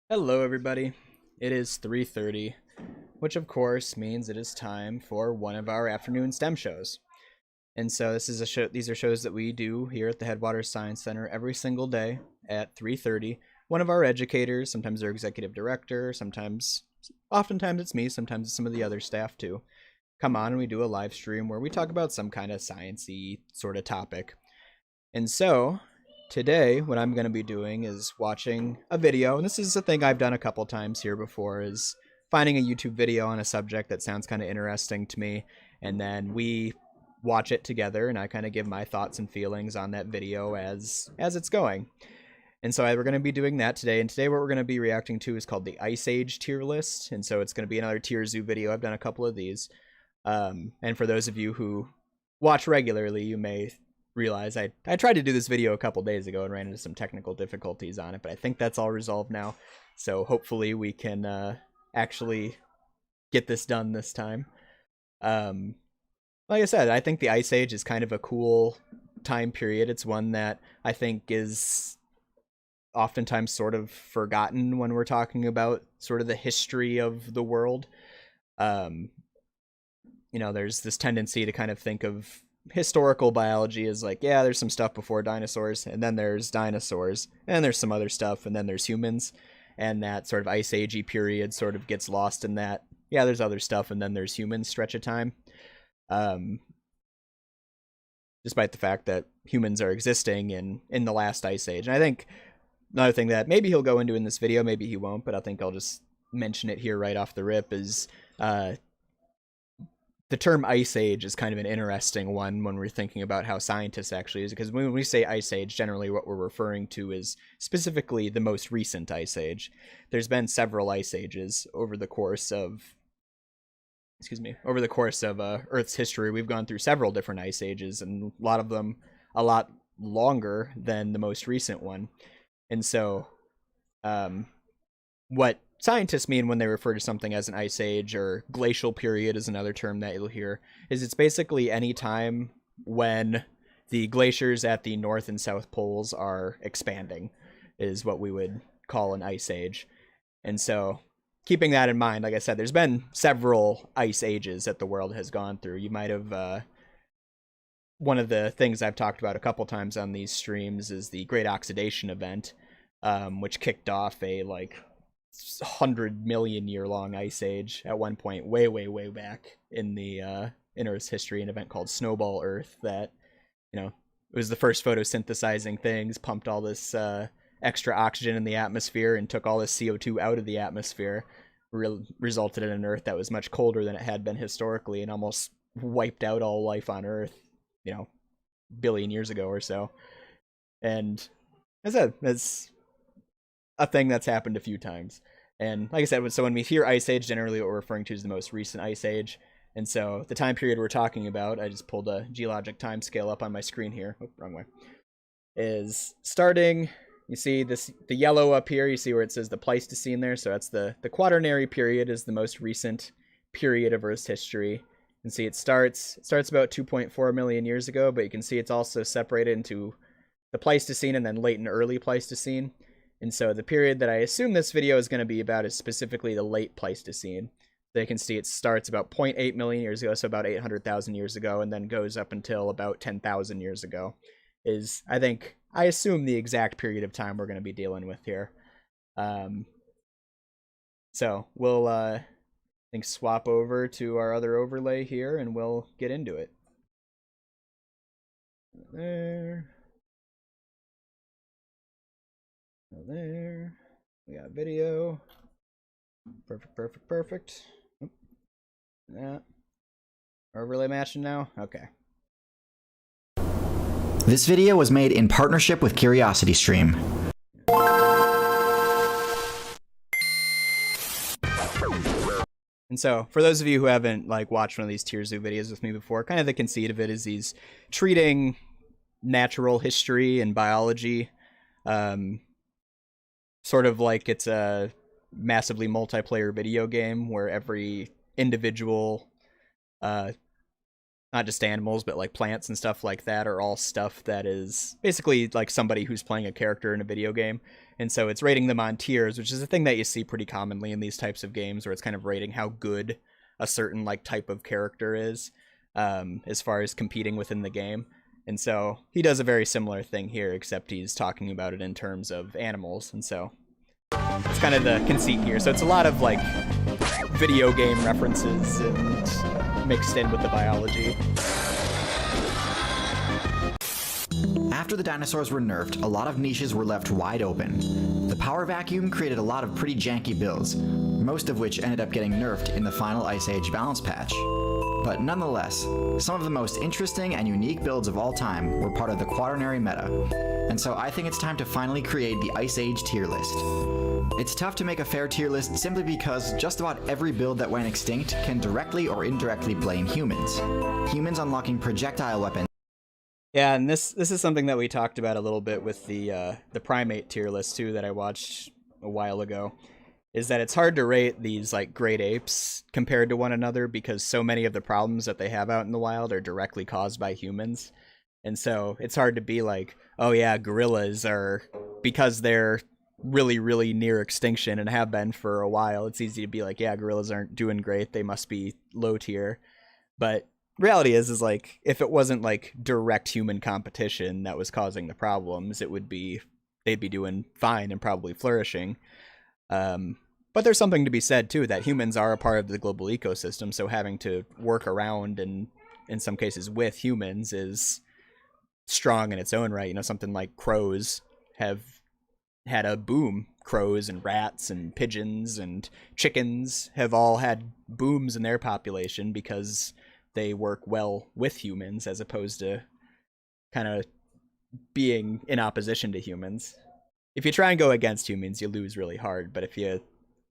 Hello everybody. It is 3:30, which of course means it is time for one of our afternoon STEM shows. And so this is a show these are shows that we do here at the Headwaters Science Center every single day at 3:30. One of our educators, sometimes our executive director, oftentimes it's me, sometimes it's some of the other staff too, come on and we do a live stream where we talk about some kind of sciencey sort of topic. And so today, what I'm going to be doing is watching a video, and this is a thing I've done a couple times here before, is finding a YouTube video on a subject that sounds kind of interesting to me, and then we watch it together, and I kind of give my thoughts and feelings on that video as it's going. And so we're going to be doing that today, and today what we're going to be reacting to is called the Ice Age tier list, and so it's going to be another tier zoo video. I've done a couple of these, and for those of you who watch regularly, you may realize I tried to do this video a couple days ago and ran into some technical difficulties on it, but I think that's all resolved now. So hopefully we can actually get this done this time. Like I said, I think the Ice Age is kind of a cool time period. It's one that I think is oftentimes sort of forgotten when we're talking about sort of the history of the world. There's this tendency to kind of think of historical biology as like, yeah, there's some stuff before dinosaurs, and then there's dinosaurs, and there's some other stuff, and then there's humans, and that sort of Ice Agey period sort of gets lost in that, yeah, there's other stuff, and then there's humans stretch of time. Despite the fact that humans are existing in the last Ice Age. And I think another thing that maybe he'll go into in this video, maybe he won't, but I think I'll just mention it here right off the rip, is the term Ice Age is kind of an interesting one when we're thinking about how scientists actually use it, because when we say Ice Age, generally what we're referring to is specifically the most recent Ice Age. There's been several Ice Ages over the course of Earth's history. We've gone through several different Ice Ages, and a lot of them a lot longer than the most recent one. And so what scientists mean when they refer to something as an ice age, or glacial period is another term that you'll hear, is it's basically any time when the glaciers at the north and south poles are expanding is what we would call an ice age. And so keeping that in mind, like I said, there's been several ice ages that the world has gone through. You might have one of the things I've talked about a couple times on these streams is the Great Oxidation Event, which kicked off a 100 million year long ice age at one point, way back in the in Earth's history, an event called Snowball Earth that, it was the first photosynthesizing things, pumped all this extra oxygen in the atmosphere and took all this CO2 out of the atmosphere, resulted in an Earth that was much colder than it had been historically, and almost wiped out all life on Earth, billion years ago or so. And as I said, that's a thing that's happened a few times. And like I said, so when we hear Ice Age, generally what we're referring to is the most recent Ice Age. And so the time period we're talking about, I just pulled a geologic time scale up on my screen here. Oh, wrong way. Is starting, you see the yellow up here, you see where it says the Pleistocene there. So that's the Quaternary period is the most recent period of Earth's history. You can see it starts about 2.4 million years ago, but you can see it's also separated into the Pleistocene and then late and early Pleistocene. And so the period that I assume this video is going to be about is specifically the late Pleistocene. So you can see it starts about 0.8 million years ago, so about 800,000 years ago, and then goes up until about 10,000 years ago. I assume the exact period of time we're going to be dealing with here. So we'll, I think, swap over to our other overlay here, and we'll get into it. There. There. We got video. Perfect. Yeah. Overlay matching now? Okay. This video was made in partnership with CuriosityStream. And so, for those of you who haven't watched one of these Tier Zoo videos with me before, kind of the conceit of it is he's treating natural history and biology sort of like it's a massively multiplayer video game where every individual not just animals, but like plants and stuff like that are all stuff that is basically like somebody who's playing a character in a video game. And so it's rating them on tiers, which is a thing that you see pretty commonly in these types of games, where it's kind of rating how good a certain like type of character is, as far as competing within the game. And so he does a very similar thing here, except he's talking about it in terms of animals. And so it's kind of the conceit here. So it's a lot of like video game references and mixed in with the biology. After the dinosaurs were nerfed, a lot of niches were left wide open. The power vacuum created a lot of pretty janky builds, most of which ended up getting nerfed in the final Ice Age balance patch. But nonetheless, some of the most interesting and unique builds of all time were part of the quaternary meta, and so I think it's time to finally create the Ice Age tier list. It's tough to make a fair tier list simply because just about every build that went extinct can directly or indirectly blame humans. Humans unlocking projectile weapons. Yeah, and this is something that we talked about a little bit with the primate tier list too that I watched a while ago, is that it's hard to rate these like great apes compared to one another because so many of the problems that they have out in the wild are directly caused by humans. And so it's hard to be like, oh yeah, gorillas are, because they're really, really near extinction and have been for a while, it's easy to be like, yeah, gorillas aren't doing great, they must be low tier. But reality is like, if it wasn't like direct human competition that was causing the problems, they'd be doing fine and probably flourishing. But there's something to be said too that humans are a part of the global ecosystem, so having to work around and in some cases with humans is strong in its own right. You know, something like crows have had a boom. Crows and rats and pigeons and chickens have all had booms in their population because they work well with humans as opposed to kind of being in opposition to humans. If you try and go against humans, you lose really hard, but if you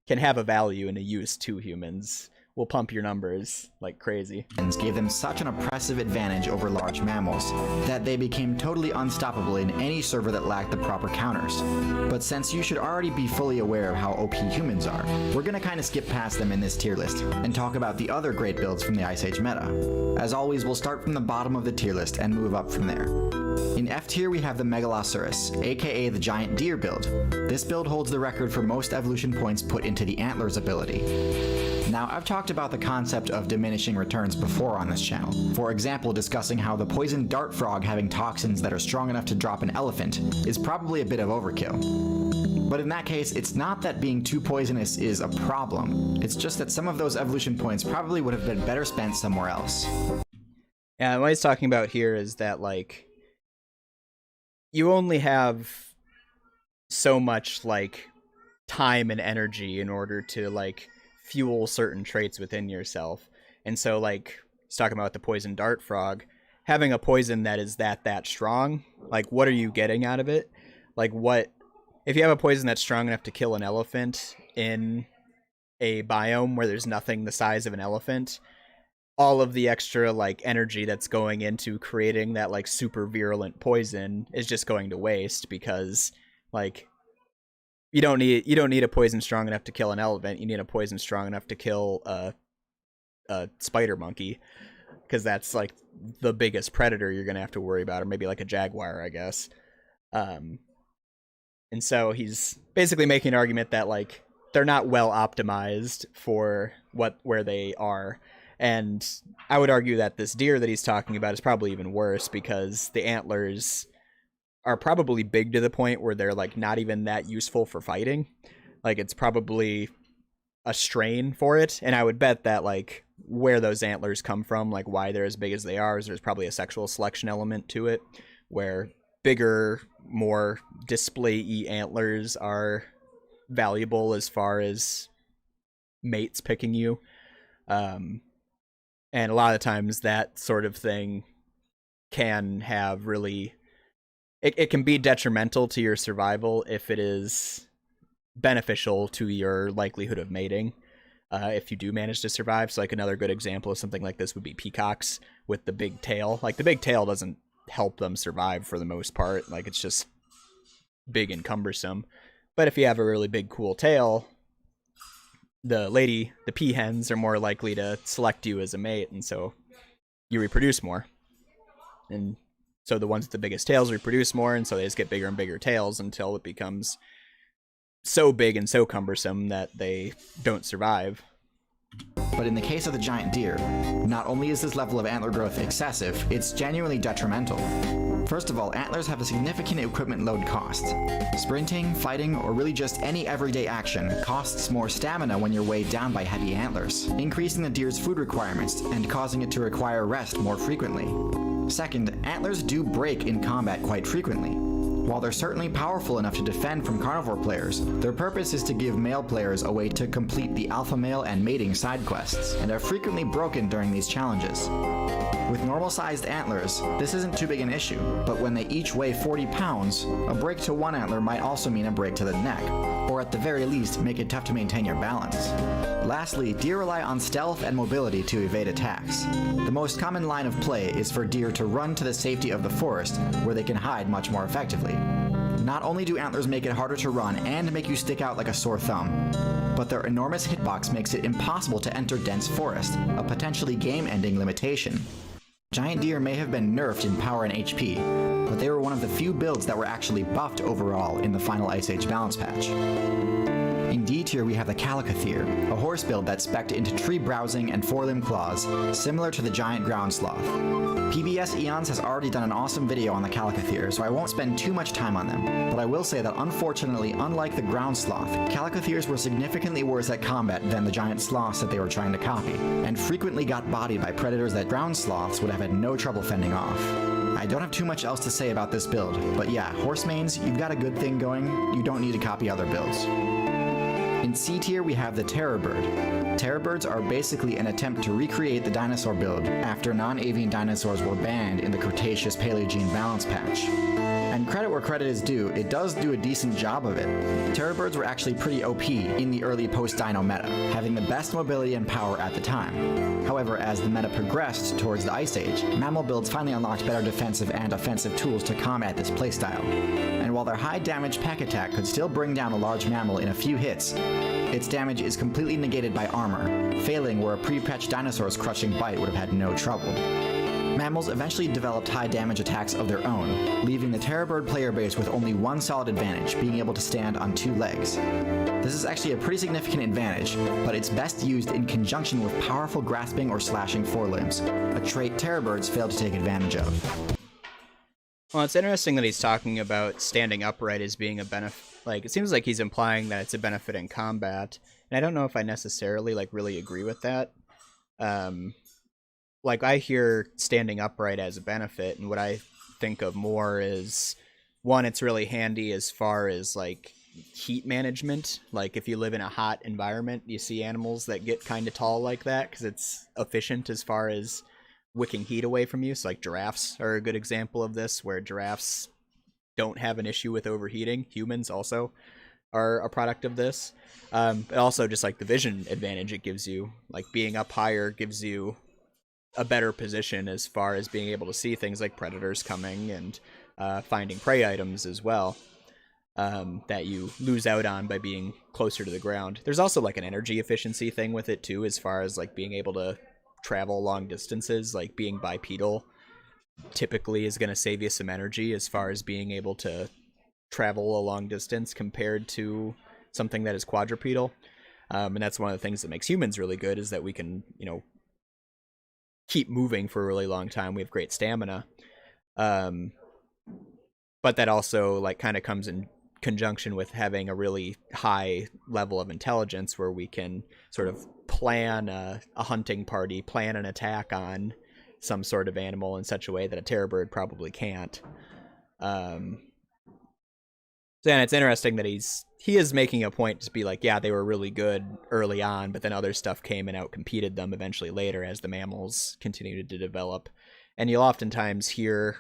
can have a value and a use to humans, will pump your numbers like crazy. Gave them such an oppressive advantage over large mammals that they became totally unstoppable in any server that lacked the proper counters. But since you should already be fully aware of how OP humans are, we're gonna kinda skip past them in this tier list and talk about the other great builds from the Ice Age meta. As always, we'll start from the bottom of the tier list and move up from there. In F tier, we have the Megalosaurus, aka the giant deer build. This build holds the record for most evolution points put into the Antlers ability. Now, I've talked about the concept of diminishing returns before on this channel. For example, discussing how the poison dart frog having toxins that are strong enough to drop an elephant is probably a bit of overkill. But in that case, it's not that being too poisonous is a problem. It's just that some of those evolution points probably would have been better spent somewhere else. Yeah, what he's talking about here is that, like, you only have so much, like, time and energy in order to, like, fuel certain traits within yourself. And so, like, he's talking about the poison dart frog, having a poison that is that strong, like, what are you getting out of it? Like, what if you have a poison that's strong enough to kill an elephant in a biome where there's nothing the size of an elephant, all of the extra, like, energy that's going into creating that, like, super virulent poison is just going to waste because, like, you don't need a poison strong enough to kill an elephant. You need a poison strong enough to kill a spider monkey, because that's like the biggest predator you're gonna have to worry about, or maybe like a jaguar, I guess. And so he's basically making an argument that, like, they're not well optimized for where they are. And I would argue that this deer that he's talking about is probably even worse, because the antlers are probably big to the point where they're, like, not even that useful for fighting. Like, it's probably a strain for it. And I would bet that, like, where those antlers come from, like, why they're as big as they are, is there's probably a sexual selection element to it, where bigger, more display-y antlers are valuable as far as mates picking you. And a lot of times that sort of thing can have really... It can be detrimental to your survival if it is beneficial to your likelihood of mating, if you do manage to survive. So, like, another good example of something like this would be peacocks with the big tail. Like, the big tail doesn't help them survive for the most part. Like, it's just big and cumbersome. But if you have a really big, cool tail, the peahens are more likely to select you as a mate, and so you reproduce more. And so the ones with the biggest tails reproduce more, and so they just get bigger and bigger tails until it becomes so big and so cumbersome that they don't survive. But in the case of the giant deer, not only is this level of antler growth excessive, it's genuinely detrimental. First of all, antlers have a significant equipment load cost. Sprinting, fighting, or really just any everyday action costs more stamina when you're weighed down by heavy antlers, increasing the deer's food requirements and causing it to require rest more frequently. Second, antlers do break in combat quite frequently. While they're certainly powerful enough to defend from carnivore players, their purpose is to give male players a way to complete the alpha male and mating side quests, and are frequently broken during these challenges. With normal-sized antlers, this isn't too big an issue, but when they each weigh 40 pounds, a break to one antler might also mean a break to the neck, or at the very least, make it tough to maintain your balance. Lastly, deer rely on stealth and mobility to evade attacks. The most common line of play is for deer to run to the safety of the forest, where they can hide much more effectively. Not only do antlers make it harder to run and make you stick out like a sore thumb, but their enormous hitbox makes it impossible to enter dense forest, a potentially game-ending limitation. Giant deer may have been nerfed in power and HP, but they were one of the few builds that were actually buffed overall in the final Ice Age balance patch. In D tier we have the Calicothir, a horse build that's spec'd into tree browsing and four-limb claws, similar to the giant ground sloth. PBS Eons has already done an awesome video on the Calicothir, so I won't spend too much time on them, but I will say that unfortunately, unlike the ground sloth, Calicothirs were significantly worse at combat than the giant sloths that they were trying to copy, and frequently got bodied by predators that ground sloths would have had no trouble fending off. I don't have too much else to say about this build, but yeah, horse mains, you've got a good thing going, you don't need to copy other builds. In C tier we have the Terror Bird. Terror Birds are basically an attempt to recreate the dinosaur build after non-avian dinosaurs were banned in the Cretaceous-Paleogene balance patch. And credit where credit is due, it does do a decent job of it. Terror Birds were actually pretty OP in the early post-dino meta, having the best mobility and power at the time. However, as the meta progressed towards the Ice Age, mammal builds finally unlocked better defensive and offensive tools to combat this playstyle. And while their high damage pack attack could still bring down a large mammal in a few hits, its damage is completely negated by armor, failing where a pre-patched dinosaur's crushing bite would have had no trouble. Mammals eventually developed high damage attacks of their own, leaving the Terror Bird player base with only one solid advantage, being able to stand on two legs. This is actually a pretty significant advantage, but it's best used in conjunction with powerful grasping or slashing forelimbs, a trait Terror Birds fail to take advantage of. Well, it's interesting that he's talking about standing upright as being a benefit. Like, it seems like he's implying that it's a benefit in combat, and I don't know if I necessarily, like, really agree with that. Like, I hear standing upright as a benefit, and what I think of more is, one, it's really handy as far as, like, heat management. Like, if you live in a hot environment, you see animals that get kind of tall like that, because it's efficient as far as wicking heat away from you. So, like, giraffes are a good example of this, where giraffes don't have an issue with overheating. Humans also are a product of this. But also just, like, the vision advantage it gives you. Like, being up higher gives you a better position as far as being able to see things like predators coming and finding prey items as well, that you lose out on by being closer to the ground. There's also like an energy efficiency thing with it too, as far as like being able to travel long distances. Like being bipedal typically is going to save you some energy as far as being able to travel a long distance compared to something that is quadrupedal. And that's one of the things that makes humans really good, is that we can, you know, keep moving for a really long time. We have great stamina. But that also like kind of comes in conjunction with having a really high level of intelligence, where we can sort of plan a hunting party, plan an attack on some sort of animal in such a way that a terror bird probably can't. So yeah, it's interesting that he is making a point to be like, yeah, they were really good early on, but then other stuff came and outcompeted them eventually later as the mammals continued to develop. And you'll oftentimes hear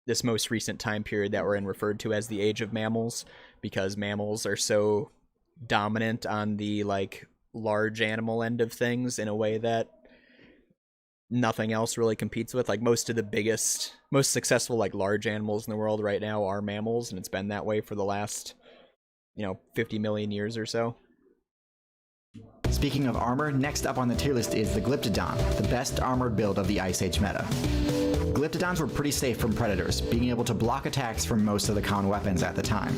this most recent time period that we're in referred to as the age of mammals, because mammals are so dominant on the like large animal end of things in a way that nothing else really competes with. Like most of the biggest, most successful like large animals in the world right now are mammals, and it's been that way for the last 50 million years or so. Speaking of armor, next up on the tier list is the Glyptodon, the best armored build of the Ice Age meta. Glyptodons were pretty safe from predators, being able to block attacks from most of the common weapons at the time.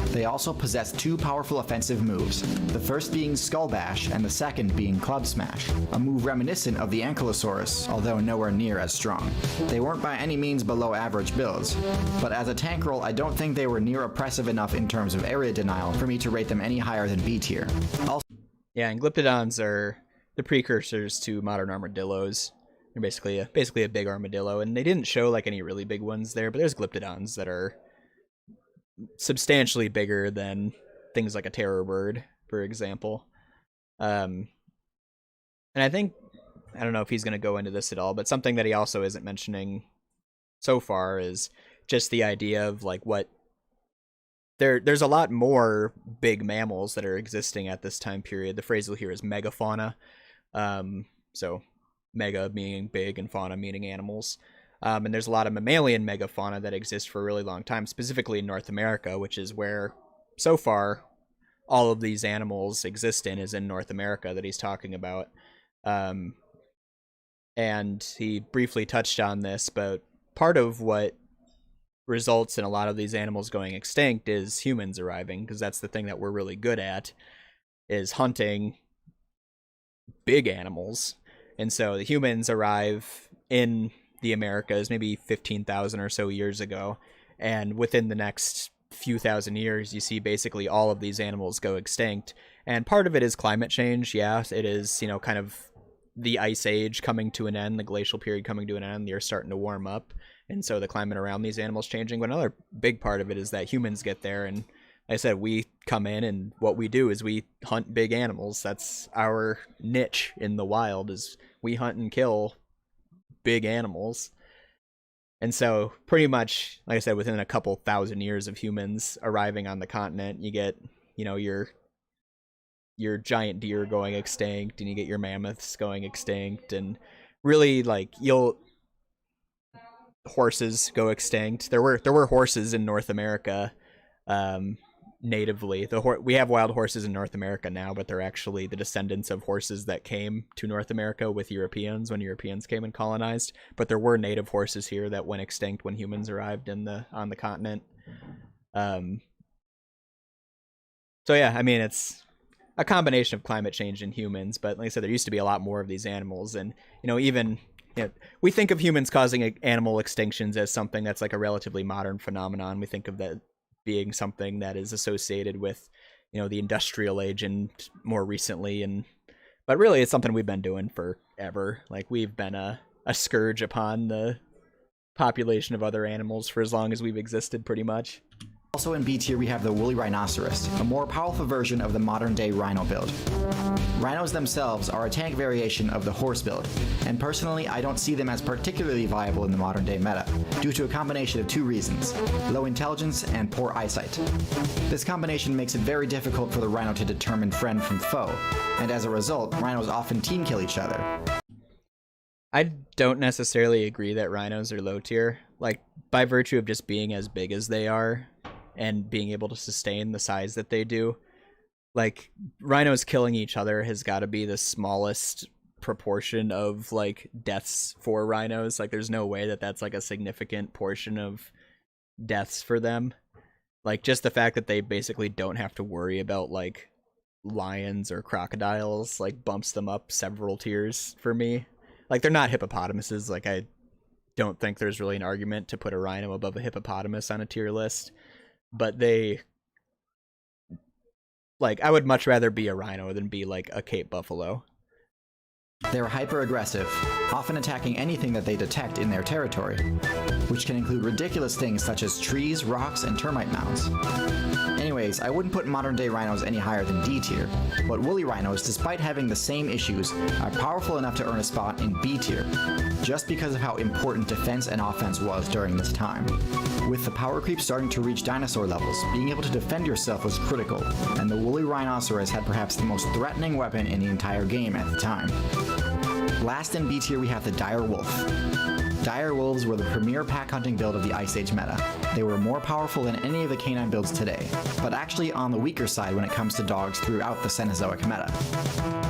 They also possessed two powerful offensive moves, the first being Skull Bash and the second being Club Smash, a move reminiscent of the Ankylosaurus, although nowhere near as strong. They weren't by any means below average builds, but as a tank role I don't think they were near oppressive enough in terms of area denial for me to rate them any higher than B tier. Yeah, and Glyptodons are the precursors to modern armadillos. They're basically a big armadillo, and they didn't show like any really big ones there, but there's Glyptodons that are substantially bigger than things like a terror bird, for example. And I think, I don't know if he's going to go into this at all, but something that he also isn't mentioning so far is just the idea of like what there's a lot more big mammals that are existing at this time period. The phrase you'll hear is megafauna. So mega meaning big and fauna meaning animals. And there's a lot of mammalian megafauna that exist for a really long time, specifically in North America, which is where, so far, all of these animals exist is in North America that he's talking about. And he briefly touched on this, but part of what results in a lot of these animals going extinct is humans arriving, because that's the thing that we're really good at, is hunting big animals. And so the humans arrive in the Americas maybe 15,000 or so years ago, and within the next few thousand years you see basically all of these animals go extinct. And part of it is climate change. Yeah, it is, kind of the ice age coming to an end, the glacial period coming to an end, the Earth's starting to warm up, and so the climate around these animals changing. But another big part of it is that humans get there, and like I said, we come in and what we do is we hunt big animals. That's our niche in the wild, is we hunt and kill big animals. And so pretty much, like I said, within a couple thousand years of humans arriving on the continent, you get, your giant deer going extinct, and you get your mammoths going extinct, and really like horses go extinct. There were horses in North America natively. We have wild horses in North America now, but they're actually the descendants of horses that came to North America with Europeans when Europeans came and colonized. But there were native horses here that went extinct when humans arrived on the continent. So yeah, I mean, it's a combination of climate change and humans, but like I said, there used to be a lot more of these animals, and we think of humans causing animal extinctions as something that's like a relatively modern phenomenon. We think of that being something that is associated with, the industrial age and more recently, but really it's something we've been doing forever. Like, we've been a scourge upon the population of other animals for as long as we've existed, pretty much. Also in B tier we have the woolly rhinoceros, a more powerful version of the modern day rhino build. Rhinos themselves are a tank variation of the horse build, and personally I don't see them as particularly viable in the modern day meta, due to a combination of two reasons: low intelligence and poor eyesight. This combination makes it very difficult for the rhino to determine friend from foe, and as a result, rhinos often team kill each other. I don't necessarily agree that rhinos are low tier. Like, by virtue of just being as big as they are, and being able to sustain the size that they do, like, rhinos killing each other has got to be the smallest proportion of like deaths for rhinos. Like, there's no way that that's like a significant portion of deaths for them. Like, just the fact that they basically don't have to worry about like lions or crocodiles like bumps them up several tiers for me. Like, they're not hippopotamuses. Like, I don't think there's really an argument to put a rhino above a hippopotamus on a tier list. But they, like, I would much rather be a rhino than be like a Cape buffalo. They're hyper-aggressive, often attacking anything that they detect in their territory, which can include ridiculous things such as trees, rocks, and termite mounds. Anyways, I wouldn't put modern-day rhinos any higher than D tier, but woolly rhinos, despite having the same issues, are powerful enough to earn a spot in B tier, just because of how important defense and offense was during this time. With the power creep starting to reach dinosaur levels, being able to defend yourself was critical, and the woolly rhinoceros had perhaps the most threatening weapon in the entire game at the time. Last in B tier we have the dire wolf. dire wolves were the premier pack hunting build of the Ice Age meta. They were more powerful than any of the canine builds today, but actually on the weaker side when it comes to dogs throughout the Cenozoic meta.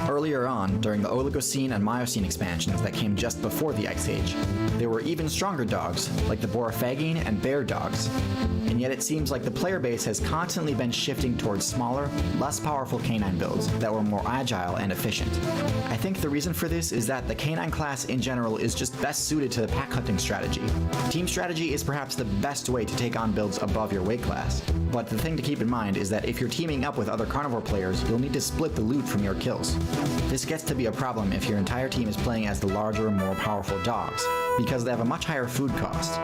Earlier on, during the Oligocene and Miocene expansions that came just before the Ice Age, there were even stronger dogs, like the Borophagine and bear dogs. And yet it seems like the player base has constantly been shifting towards smaller, less powerful canine builds that were more agile and efficient. I think the reason for this is that the canine class in general is just best suited to the pack hunting strategy. Team strategy is perhaps the best way to take on builds above your weight class, but the thing to keep in mind is that if you're teaming up with other carnivore players, you'll need to split the loot from your kills. This gets to be a problem if your entire team is playing as the larger, more powerful dogs, because they have a much higher food cost.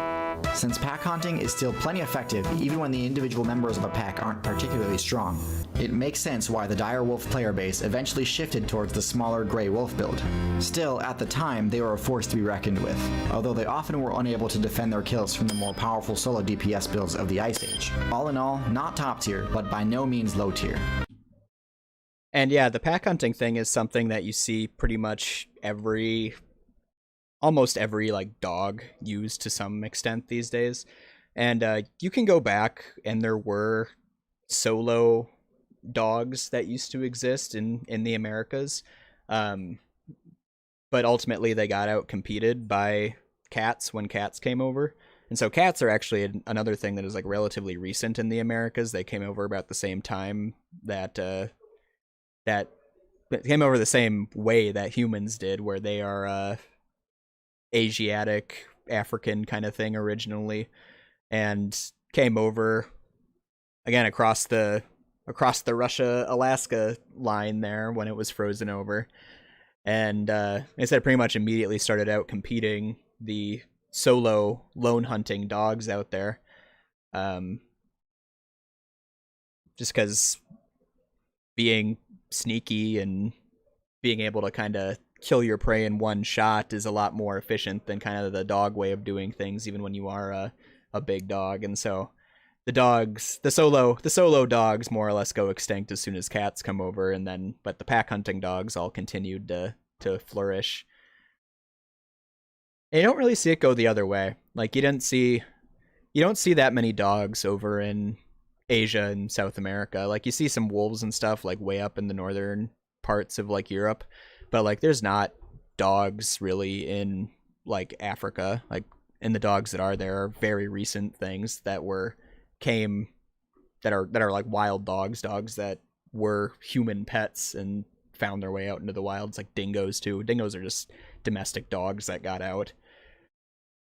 Since pack hunting is still plenty effective even when the individual members of a pack aren't particularly strong, it makes sense why the dire wolf player base eventually shifted towards the smaller grey wolf build. Still, at the time, they were a force to be reckoned with, although they often were unable to defend their kills from the more powerful solo DPS builds of the Ice Age. All in all, not top tier, but by no means low tier. And yeah, the pack hunting thing is something that you see pretty much almost every like dog used to some extent these days. And you can go back and there were solo dogs that used to exist in the Americas. But ultimately they got out competed by cats when cats came over. And so cats are actually another thing that is like relatively recent in the Americas. They came over about the same time that came over the same way that humans did, where they are Asiatic, African kind of thing originally, and came over again across the Russia-Alaska line there when it was frozen over. And they said pretty much immediately started out competing the solo lone hunting dogs out there. Just because being sneaky and being able to kind of kill your prey in one shot is a lot more efficient than kind of the dog way of doing things, even when you are a big dog. And so the solo dogs more or less go extinct as soon as cats come over, but the pack hunting dogs all continued to flourish. And you don't really see it go the other way. Like you don't see that many dogs over in Asia and South America. Like you see some wolves and stuff like way up in the northern parts of like Europe, but like there's not dogs really in like Africa. Like, and the dogs that are there are very recent things that are like wild dogs that were human pets and found their way out into the wilds, like dingoes too. Dingoes are just domestic dogs that got out.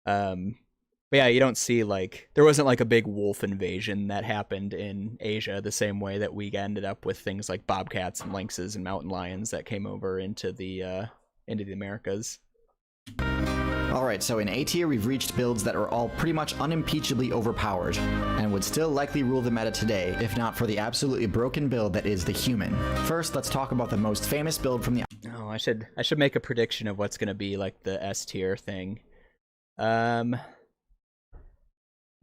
But yeah, you don't see there wasn't like a big wolf invasion that happened in Asia the same way that we ended up with things like bobcats and lynxes and mountain lions that came over into the Americas. Alright, so in A tier we've reached builds that are all pretty much unimpeachably overpowered, and would still likely rule the meta today if not for the absolutely broken build that is the human. First, let's talk about the most famous build from the... Oh, I should make a prediction of what's gonna be like the S tier thing.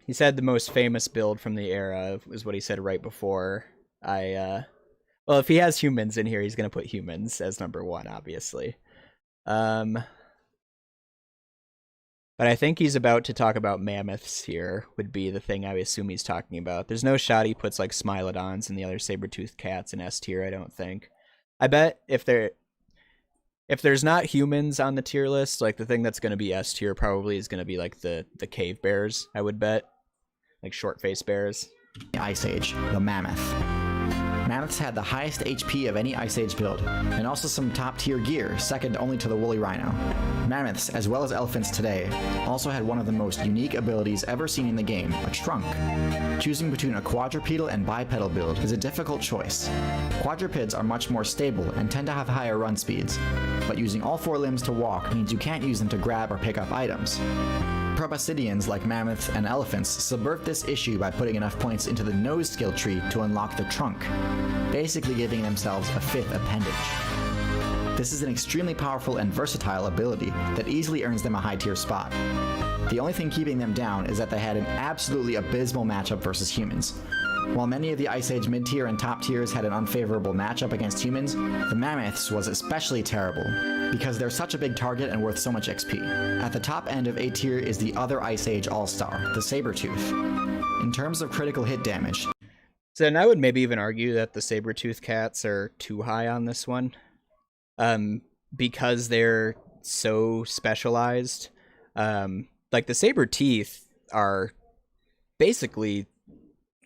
He said the most famous build from the era was what he said right before well, if he has humans in here, he's gonna put humans as number one, obviously. But I think he's about to talk about mammoths here, would be the thing I assume he's talking about. There's no shot he puts like Smilodons and the other saber-toothed cats in S tier, I don't think. I bet if there's not humans on the tier list, like the thing that's going to be S tier probably is going to be like the cave bears, I would bet. Like short-faced bears. Ice Age, the Mammoth. Mammoths had the highest HP of any Ice Age build, and also some top-tier gear, second only to the woolly rhino. Mammoths, as well as elephants today, also had one of the most unique abilities ever seen in the game, a trunk. Choosing between a quadrupedal and bipedal build is a difficult choice. Quadrupeds are much more stable and tend to have higher run speeds, but using all four limbs to walk means you can't use them to grab or pick up items. Proboscideans like mammoths and elephants subvert this issue by putting enough points into the nose skill tree to unlock the trunk, basically giving themselves a fifth appendage. This is an extremely powerful and versatile ability that easily earns them a high tier spot. The only thing keeping them down is that they had an absolutely abysmal matchup versus humans. While many of the Ice Age mid-tier and top tiers had an unfavorable matchup against humans, the Mammoths was especially terrible, because they're such a big target and worth so much XP. At the top end of A tier is the other Ice Age all-star, the Saber-Tooth. In terms of critical hit damage, so, and I would maybe even argue that the Saber-Tooth cats are too high on this one, because they're so specialized. Like the Saber-Teeth are basically,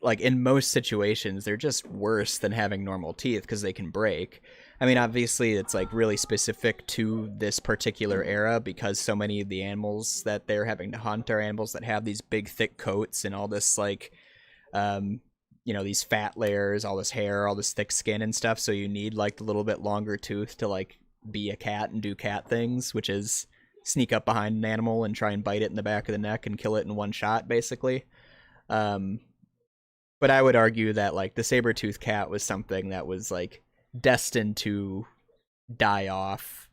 like in most situations, they're just worse than having normal teeth because they can break. I mean, obviously it's like really specific to this particular era because so many of the animals that they're having to hunt are animals that have these big thick coats and all this like, you know, these fat layers, all this hair, all this thick skin and stuff. So you need like a little bit longer tooth to like be a cat and do cat things, which is sneak up behind an animal and try and bite it in the back of the neck and kill it in one shot, basically. But I would argue that like the Saber-Tooth cat was something that was like destined to die off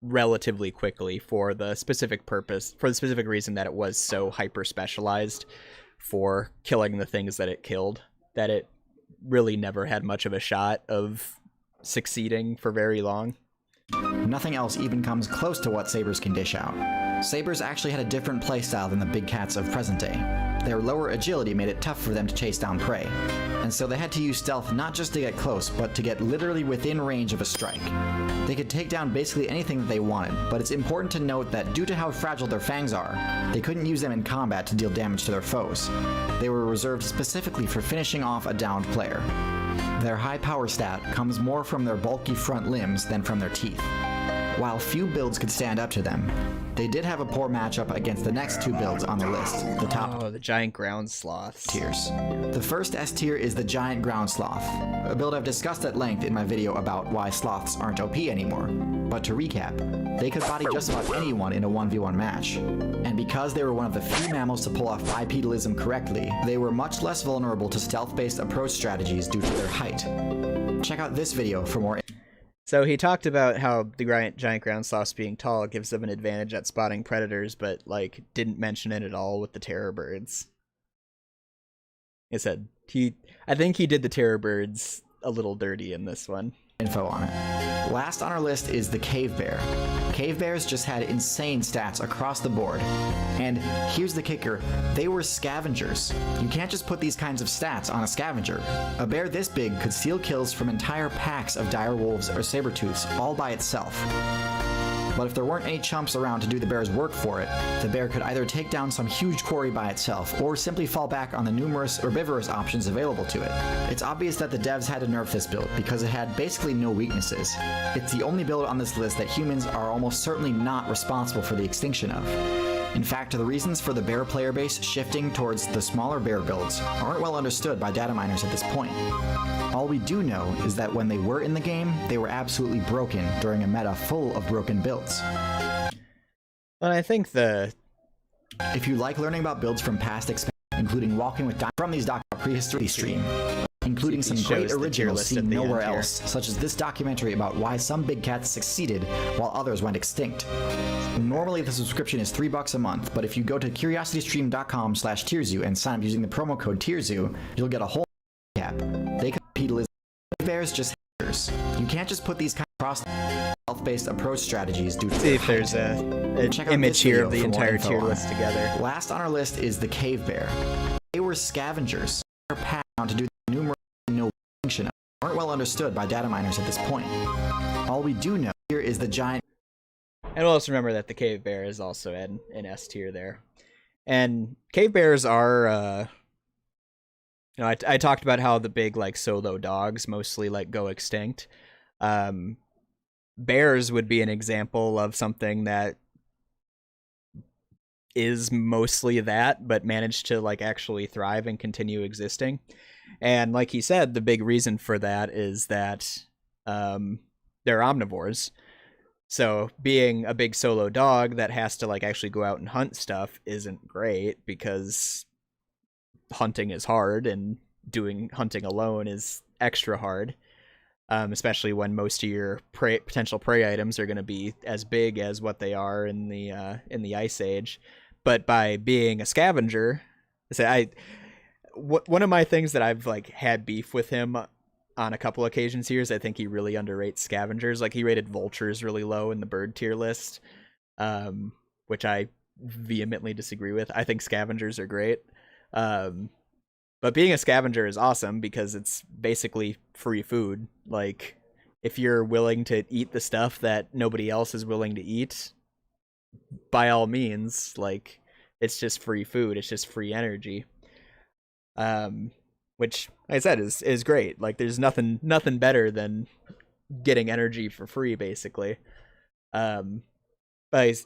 relatively quickly for the specific purpose, for the specific reason that it was so hyper specialized for killing the things that it killed, that it really never had much of a shot of succeeding for very long. Nothing else even comes close to what sabers can dish out. Sabers actually had a different playstyle than the big cats of present day. Their lower agility made it tough for them to chase down prey, and so they had to use stealth not just to get close, but to get literally within range of a strike. They could take down basically anything that they wanted, but it's important to note that due to how fragile their fangs are, they couldn't use them in combat to deal damage to their foes. They were reserved specifically for finishing off a downed player. Their high power stat comes more from their bulky front limbs than from their teeth. While few builds could stand up to them, they did have a poor matchup against the next two builds on the list, the top the giant ground sloths. tiers. The first S tier is the giant ground sloth, a build I've discussed at length in my video about why sloths aren't OP anymore. But to recap, they could body just about anyone in a 1v1 match. And because they were one of the few mammals to pull off bipedalism correctly, they were much less vulnerable to stealth-based approach strategies due to their height. Check out this video for more. So he talked about how the giant ground sloths being tall gives them an advantage at spotting predators, but like didn't mention it at all with the terror birds. He said I think he did the terror birds a little dirty in this one. Info on it. Last on our list is the cave bear. Cave bears just had insane stats across the board. And here's the kicker, they were scavengers. You can't just put these kinds of stats on a scavenger. A bear this big could steal kills from entire packs of dire wolves or saber-tooths all by itself. But if there weren't any chumps around to do the bear's work for it, the bear could either take down some huge quarry by itself, or simply fall back on the numerous herbivorous options available to it. It's obvious that the devs had to nerf this build, because it had basically no weaknesses. It's the only build on this list that humans are almost certainly not responsible for the extinction of. In fact, the reasons for the bear player base shifting towards the smaller bear builds aren't well understood by data miners at this point. All we do know is that when they were in the game, they were absolutely broken during a meta full of broken builds. Well, I think if you like learning about builds from past expansions, including Walking with from these prehistory stream, including some great originals seen nowhere else, such as this documentary about why some big cats succeeded while others went extinct. Normally the subscription is $3 a month, but if you go to curiositystream.com/tierzoo and sign up using the promo code tierzoo, you'll get a whole cap. They compete with bears just haters. You can't just put these kind of cross health-based approach strategies due to see if there's an image here of the entire tier list together. Last on our list is the cave bear. They were scavengers. They're passed on to do numerous no function aren't well understood by data miners at this point. All we do know here is the giant. And we'll also remember that the cave bear is also in S tier there. And cave bears are, you know, I talked about how the big like solo dogs mostly like go extinct. Bears would be an example of something that is mostly that, but managed to like actually thrive and continue existing. And like he said, the big reason for that is that they're omnivores. So being a big solo dog that has to like actually go out and hunt stuff isn't great, because hunting is hard and doing hunting alone is extra hard, especially when most of your potential prey items are going to be as big as what they are in the Ice Age. But by being a scavenger, one of my things that I've like had beef with him on a couple occasions here is I think he really underrates scavengers. Like he rated vultures really low in the bird tier list, which I vehemently disagree with. I think scavengers are great. But being a scavenger is awesome because it's basically free food. Like, if you're willing to eat the stuff that nobody else is willing to eat, by all means, like, it's just free food. It's just free energy. Which, like I said, is great. Like, there's nothing better than getting energy for free, basically. But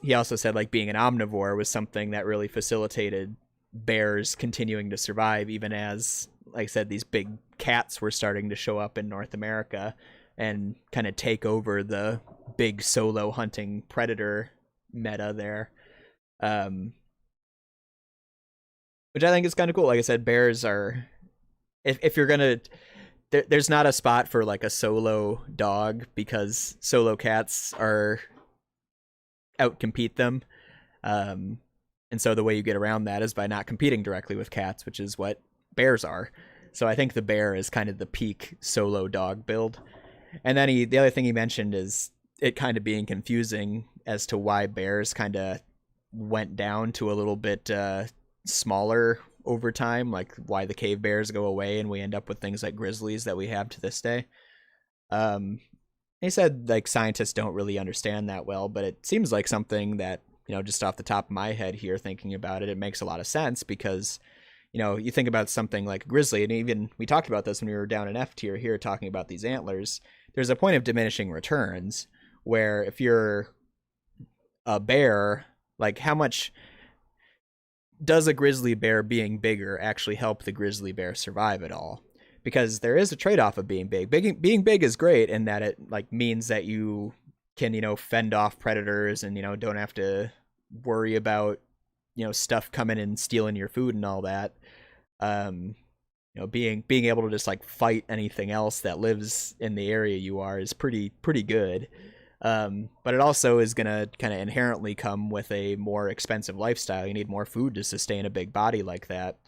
he also said, like, being an omnivore was something that really facilitated bears continuing to survive, even as, like I said, these big cats were starting to show up in North America and kind of take over the big solo hunting predator meta there. Which I think is kind of cool. Like I said, bears are, if you're gonna, there's not a spot for like a solo dog because solo cats are outcompete them. And so the way you get around that is by not competing directly with cats, which is what bears are. So I think the bear is kind of the peak solo dog build. And then the other thing he mentioned is it kind of being confusing as to why bears kind of went down to a little bit smaller over time, like why the cave bears go away and we end up with things like grizzlies that we have to this day. He said like scientists don't really understand that well, but it seems like something that, just off the top of my head here, thinking about it, it makes a lot of sense because, you think about something like a grizzly, and even we talked about this when we were down in F tier here talking about these antlers. There's a point of diminishing returns where if you're a bear, like how much does a grizzly bear being bigger actually help the grizzly bear survive at all? Because there is a trade-off of being big. Being big is great in that it like means that you can, fend off predators and, don't have to worry about, stuff coming and stealing your food and all that. Being able to just like fight anything else that lives in the area you are is pretty good. But it also is going to kind of inherently come with a more expensive lifestyle. You need more food to sustain a big body like that.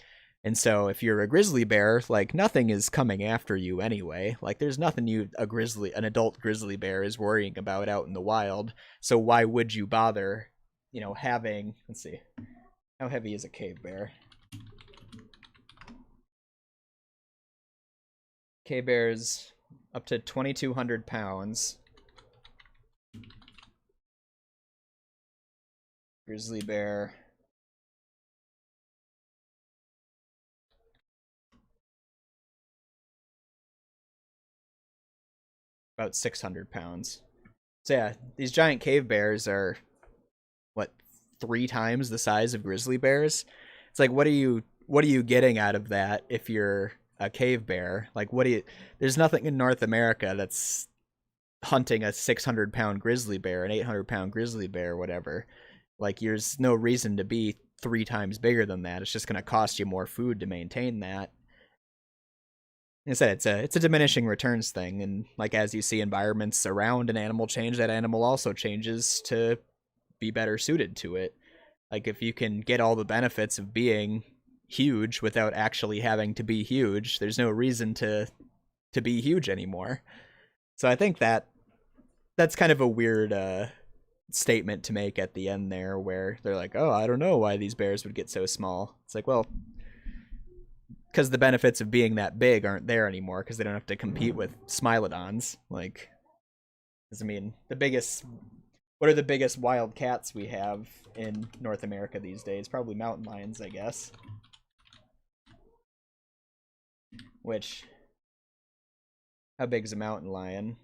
And so if you're a grizzly bear, like nothing is coming after you anyway. Like there's nothing an adult grizzly bear is worrying about out in the wild. So why would you bother, having, let's see, how heavy is a cave bear? Cave bears up to 2,200 pounds. Grizzly bear. About 600 pounds. So yeah, these giant cave bears are, 3 times the size of grizzly bears? It's like, what are you getting out of that if you're a cave bear? Like, there's nothing in North America that's hunting a 600-pound grizzly bear, an 800-pound grizzly bear, or whatever. Like, there's no reason to be 3 times bigger than that. It's just going to cost you more food to maintain that. Like I said, it's a diminishing returns thing, and like as you see environments around an animal change, that animal also changes to be better suited to it. Like if you can get all the benefits of being huge without actually having to be huge, there's no reason to be huge anymore. So I think that's kind of a weird statement to make at the end there, where they're like, oh, I don't know why these bears would get so small. It's like, well, because the benefits of being that big aren't there anymore because they don't have to compete with smilodons. Like, I mean, what are the biggest wild cats we have in North America these days? Probably mountain lions, I guess. Which, how big is a mountain lion?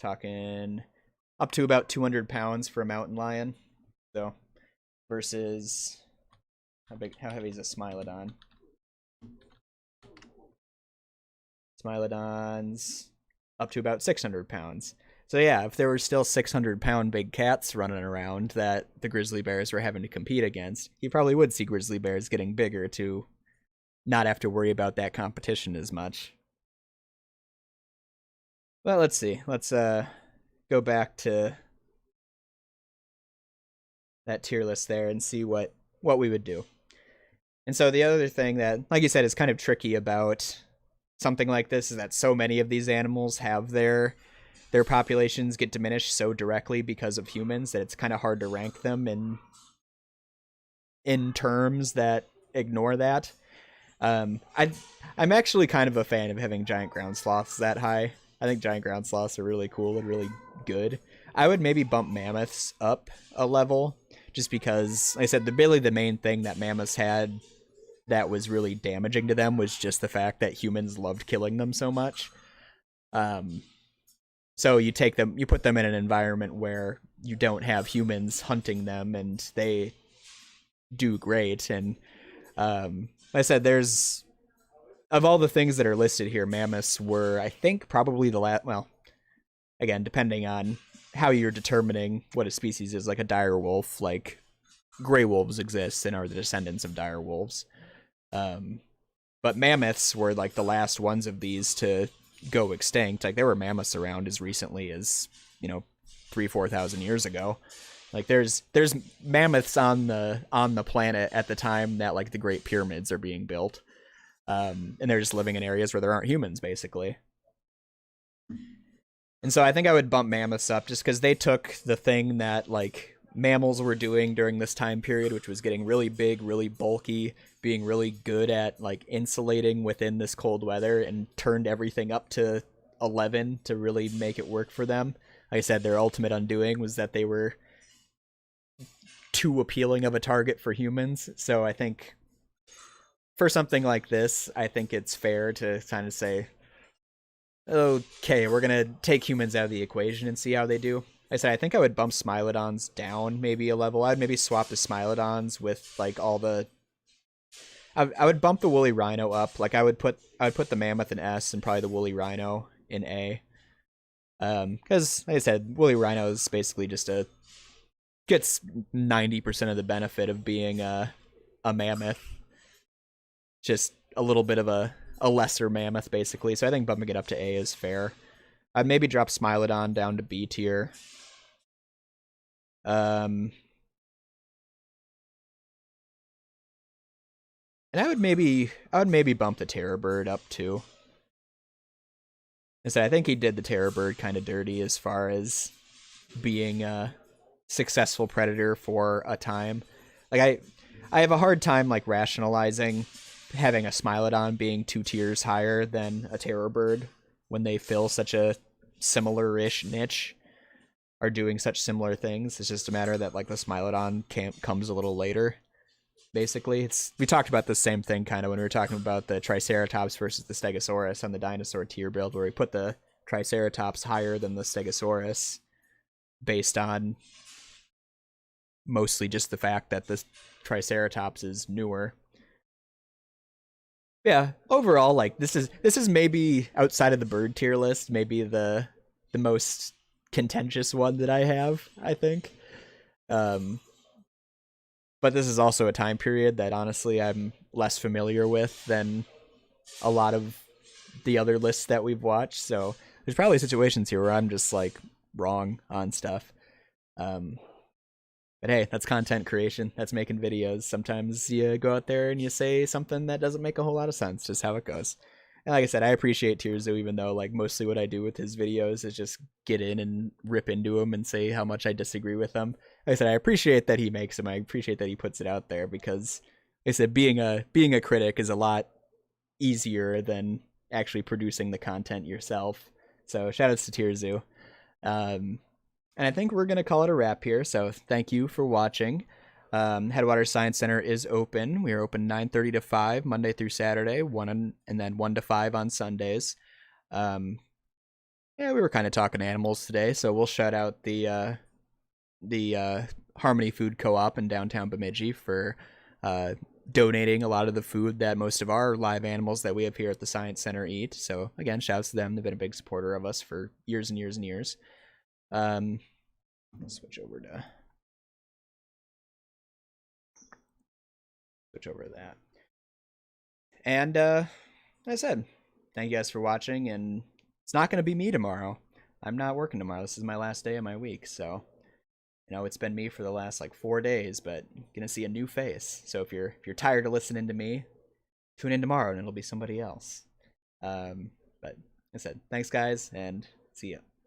Talking up to about 200 pounds for a mountain lion. So, versus, how heavy is a smilodon? Smilodons up to about 600 pounds. So yeah, if there were still 600-pound big cats running around that the grizzly bears were having to compete against, you probably would see grizzly bears getting bigger to not have to worry about that competition as much. Well, let's see. Let's go back to that tier list there and see what we would do. And so the other thing that, like you said, is kind of tricky about something like this is that so many of these animals have their populations get diminished so directly because of humans that it's kind of hard to rank them in terms that ignore that. I'm actually kind of a fan of having giant ground sloths that high. I think giant ground sloths are really cool and really good. I would maybe bump mammoths up a level, just because, like I said, the main thing that mammoths had that was really damaging to them was just the fact that humans loved killing them so much. Um, so you put them in an environment where you don't have humans hunting them, and they do great. And like I said, there's of all the things that are listed here, mammoths were, I think, probably the last. Well, again, depending on how you're determining what a species is, like a dire wolf, like gray wolves exist and are the descendants of dire wolves. But mammoths were like the last ones of these to go extinct. Like there were mammoths around as recently as 3,000-4,000 years ago. Like there's mammoths on the planet at the time that like the Great Pyramids are being built, and they're just living in areas where there aren't humans basically. And so I think I would bump mammoths up just because they took the thing that like mammals were doing during this time period, which was getting really big, really bulky, being really good at like insulating within this cold weather, and turned everything up to 11 to really make it work for them. Like I said, their ultimate undoing was that they were too appealing of a target for humans. So I think for something like this, I think it's fair to kind of say, okay, we're gonna take humans out of the equation and see how they do. I said I think I would bump Smilodons down maybe a level. I'd maybe swap the Smilodons with like all the. I would bump the woolly rhino up. Like I would put the mammoth in S and probably the woolly rhino in A. Because like I said, woolly rhino is basically just gets 90% of the benefit of being a mammoth. Just a little bit of a lesser mammoth basically. So I think bumping it up to A is fair. I'd maybe drop Smilodon down to B tier. And I would maybe bump the Terror Bird up too. And so I think he did the Terror Bird kind of dirty as far as being a successful predator for a time. Like I have a hard time like rationalizing having a Smilodon being 2 tiers higher than a Terror Bird when they fill such a similar-ish niche, are doing such similar things. It's just a matter that like the Smilodon comes a little later. Basically, we talked about the same thing kind of when we were talking about the Triceratops versus the Stegosaurus on the dinosaur tier build, where we put the Triceratops higher than the Stegosaurus based on mostly just the fact that the Triceratops is newer. Yeah, overall, like this is maybe outside of the bird tier list, maybe the most contentious one that I have, I think. But this is also a time period that honestly I'm less familiar with than a lot of the other lists that we've watched. So there's probably situations here where I'm just like wrong on stuff. But hey, that's content creation. That's making videos. Sometimes you go out there and you say something that doesn't make a whole lot of sense, just how it goes. And like I said, I appreciate Tirzu, even though like mostly what I do with his videos is just get in and rip into him and say how much I disagree with them. Like I said, I appreciate that he makes them. I appreciate that he puts it out there because, like I said, being a critic is a lot easier than actually producing the content yourself. So shout outs to Tirzu. And I think we're going to call it a wrap here. So thank you for watching. Headwaters Science Center is open. We are open 9:30 to 5 Monday through Saturday, and then 1 to 5 on Sundays. Yeah, we were kind of talking animals today, so we'll shout out the Harmony Food Co-op in downtown Bemidji for donating a lot of the food that most of our live animals that we have here at the Science Center eat. So again, shouts to them. They've been a big supporter of us for years and years and years. Let's switch over to that. And like I said, thank you guys for watching, and it's not going to be me tomorrow. I'm not working tomorrow. This is my last day of my week, so you know, it's been me for the last like 4 days, but you're gonna see a new face. So if you're tired of listening to me, tune in tomorrow and it'll be somebody else. But like I said, thanks guys, and see ya.